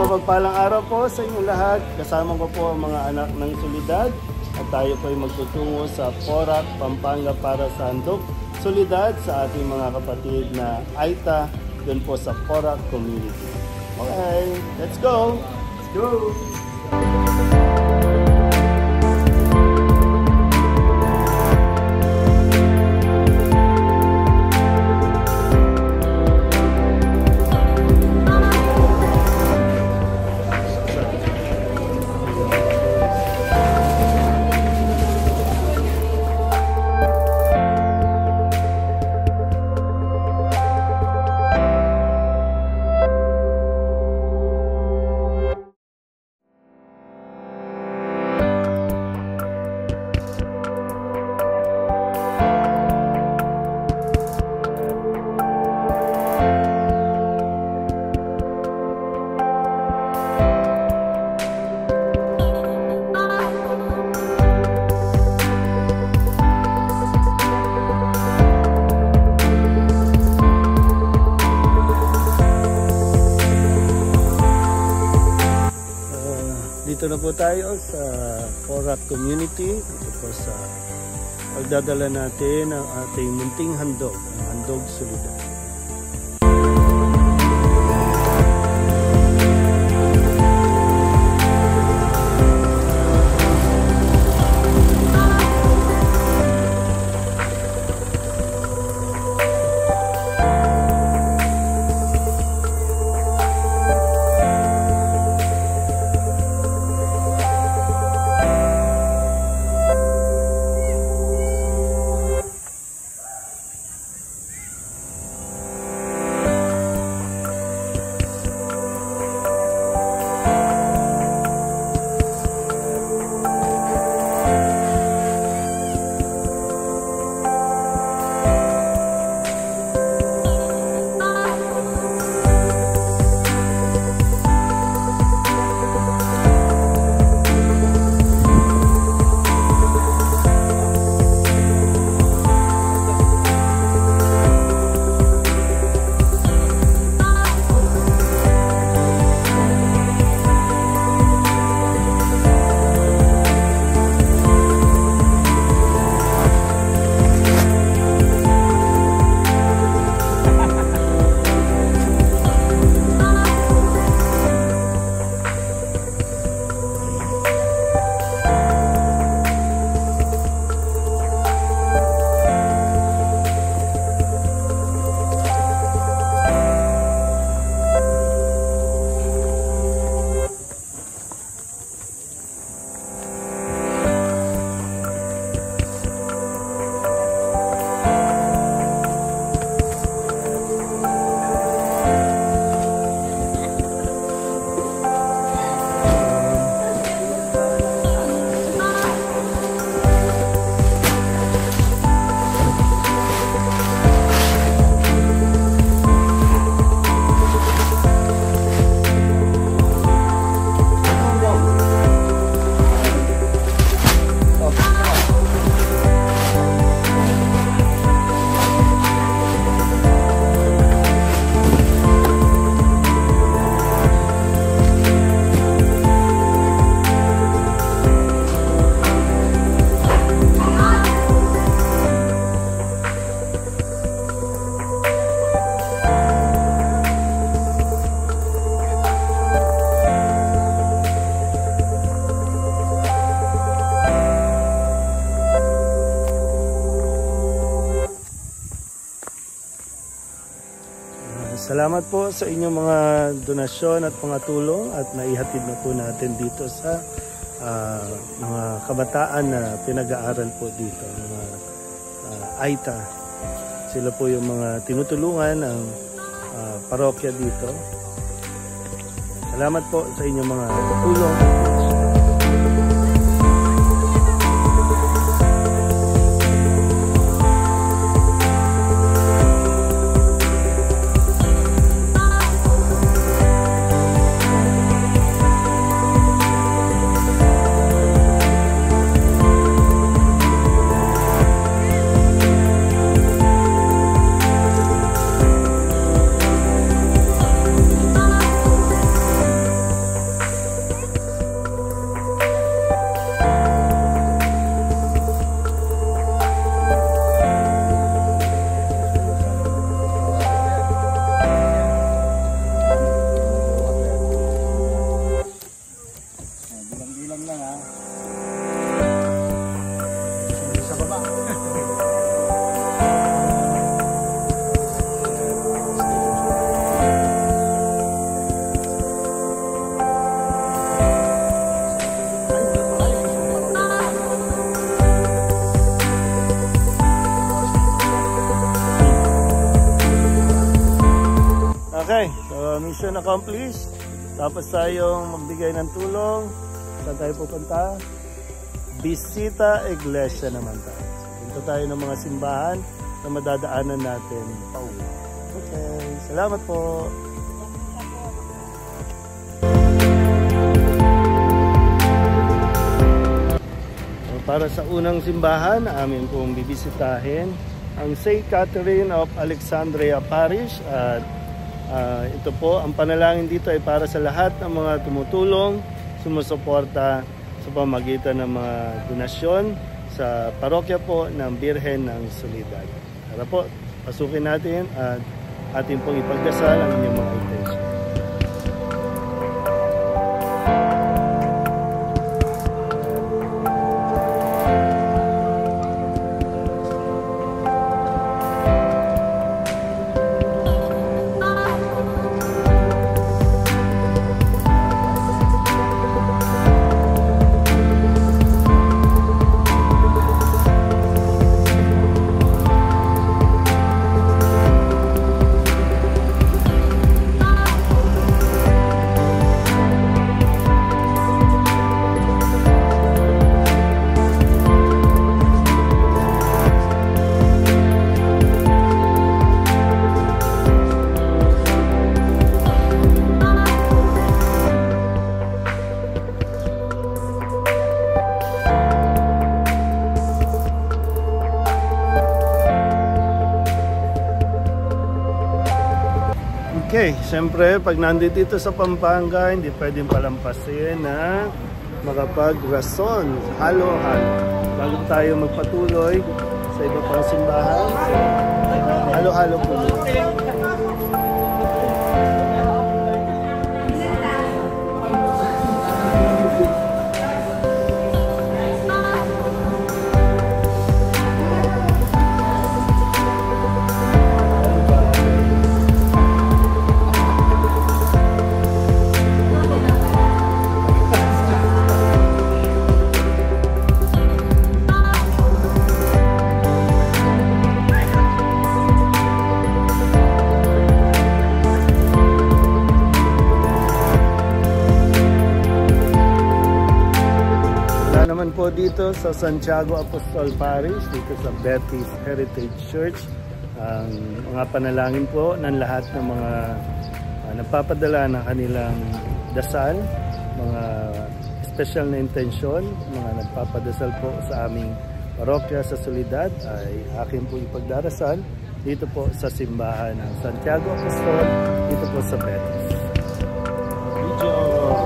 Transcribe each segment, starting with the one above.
mapagpalang araw po sa inyong lahat. Kasama ko po ang mga anak ng Solidad at tayo po ay magtutungo sa Porac, Pampanga para sa handog Solidad sa ating mga kapatid na Aita doon po sa Porac Community. Okay, let's go! Let's go! Dito na po tayo sa Porac Community. Dito po sa pagdadala natin ang ating munting handog, ang handog Solidad. Salamat po sa inyong mga donasyon at mga tulong at naihatid na po natin dito sa mga kabataan na pinag-aaral po dito, mga Aita. Sila po yung mga tinutulungan ng parokya dito. Salamat po sa inyong mga tulong. Okay, so mission accomplished. Tapos tayong magbigay ng tulong. Saan tayo pupunta? Bisita Iglesia naman tayo. Punta tayo ng mga simbahan na madadaanan natin pauwi. Okay, salamat po. Para sa unang simbahan na amin pong bibisitahin, ang St. Catherine of Alexandria Parish. At ito po, ang panalangin dito ay para sa lahat ng mga tumutulong, sumusuporta sa pamagitan ng mga donasyon sa parokya po ng Birhen ng Soledad. Tara po, pasukin natin at atin pong ipagdasal ang inyong mga intensyon. Okay, siyempre pag nandito sa Pampanga, hindi pwedeng palampasin na makapag-rason, halo-halo. Bago tayo magpatuloy sa iba pang simbahan, halo-halo po. Po dito sa Santiago Apostol Parish, dito sa Betis Heritage Church, ang mga panalangin po ng lahat ng mga nagpapadala ng kanilang dasal, mga special na intensyon, mga nagpapadasal po sa aming parokya sa Soledad ay akin po ipagdarasal dito po sa simbahan ng Santiago Apostol, dito po sa Betis. Video.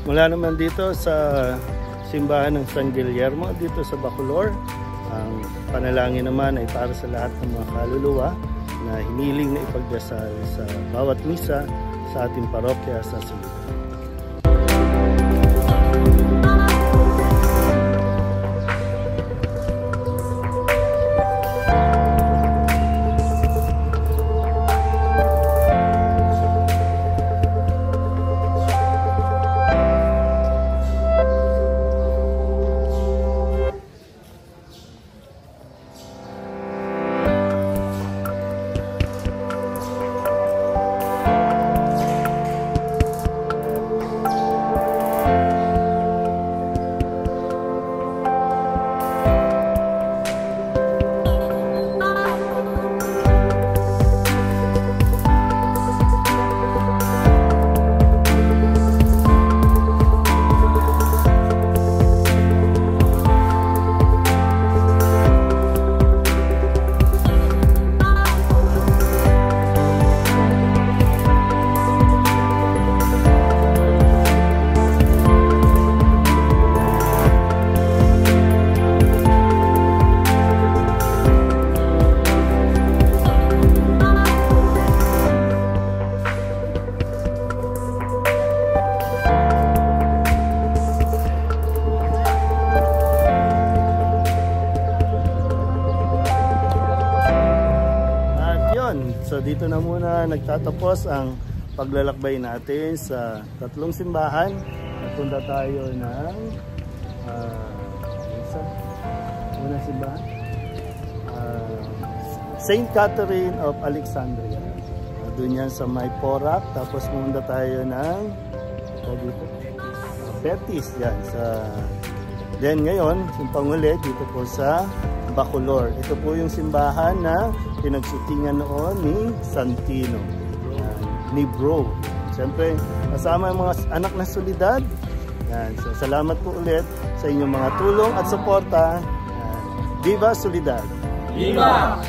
Mula naman dito sa simbahan ng San Guillermo dito sa Bacolor, ang panalangin naman ay para sa lahat ng mga kaluluwa na hiniling na ipagdasal sa bawat misa sa ating parokya sa Soledad. So dito na muna nagtatapos ang paglalakbay natin sa tatlong simbahan. Napunta tayo ng unang simbahan, Saint Catherine of Alexandria. Doon yan sa may Porac. Tapos pumunta tayo ng Betis yan sa... Then ngayon, yung pangulit dito po sa Bacolor. Ito po yung simbahan na pinagsutingan noon ni Santino, ni Bro. Siyempre, kasama yung mga anak na Solidad. Yan. So, salamat po ulit sa inyong mga tulong at suporta. Viva Solidad! Viva!